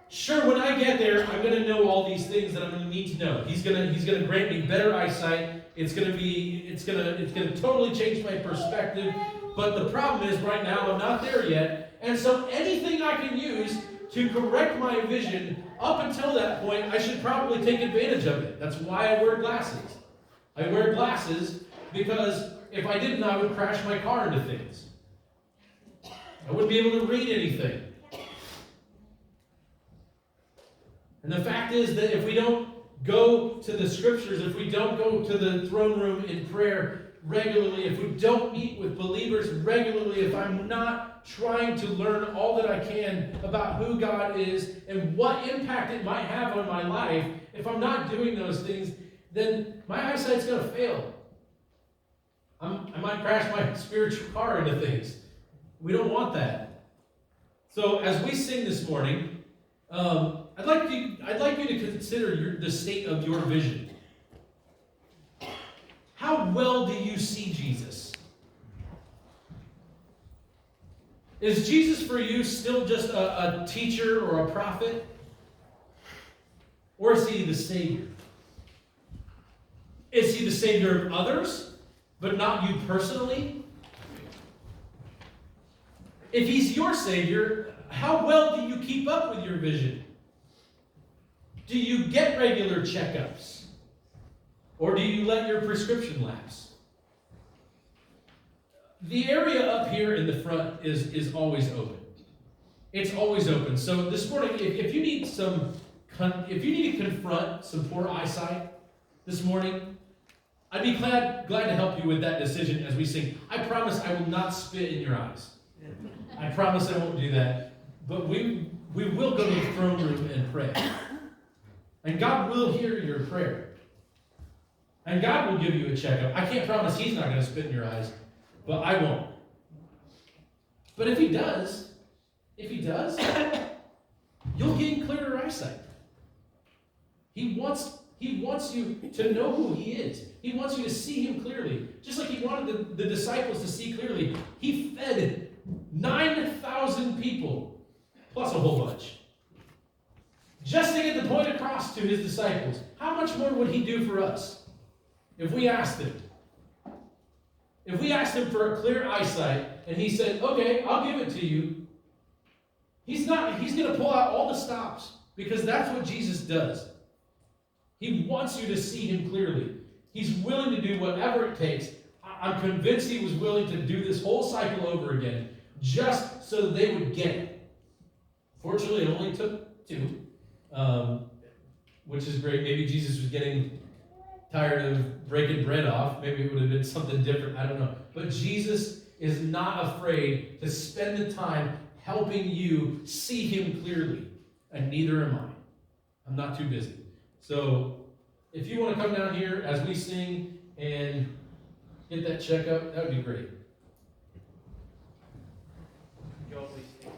Sure, when I get there, I'm going to know all these things that I'm going to need to know. He's going to grant me better eyesight. It's going to totally change my perspective. But the problem is, right now, I'm not there yet. And so anything I can use to correct my vision up until that point, I should probably take advantage of it. That's why I wear glasses. I wear glasses because if I didn't, I would crash my car into things. I wouldn't be able to read anything. And the fact is that if we don't go to the scriptures, if we don't go to the throne room in prayer regularly, if we don't meet with believers regularly, if I'm not trying to learn all that I can about who God is and what impact it might have on my life, if I'm not doing those things, then my eyesight's going to fail. I might crash my spiritual car into things. We don't want that. So as we sing this morning, I'd like you to consider the state of your vision. How well do you see Jesus? Is Jesus for you still just a teacher or a prophet? Or is he the Savior? Is he the Savior of others, but not you personally? If he's your Savior, how well do you keep up with your vision? Do you get regular checkups? Or do you let your prescription lapse? The area up here in the front is always open. It's always open. So this morning, if you need to confront some poor eyesight this morning, I'd be glad to help you with that decision as we sing. I promise I will not spit in your eyes. I promise I won't do that. But we will go to the throne room and pray. And God will hear your prayer. And God will give you a checkup. I can't promise he's not going to spit in your eyes, but I won't. But if he does, you'll gain clearer eyesight. He wants you to know who he is. He wants you to see him clearly. Just like he wanted the disciples to see clearly. He fed 9,000 people, plus a whole bunch, just to get the point across to his disciples. How much more would he do for us if we asked him? If we asked him for a clear eyesight and he said, okay, I'll give it to you, he's going to pull out all the stops because that's what Jesus does. He wants you to see him clearly. He's willing to do whatever it takes. I'm convinced he was willing to do this whole cycle over again just so that they would get it. Fortunately, it only took 2. Which is great. Maybe Jesus was getting tired of breaking bread off. Maybe it would have been something different. I don't know. But Jesus is not afraid to spend the time helping you see him clearly. And neither am I. I'm not too busy. So if you want to come down here as we sing and get that checkup, that would be great. Y'all please stand.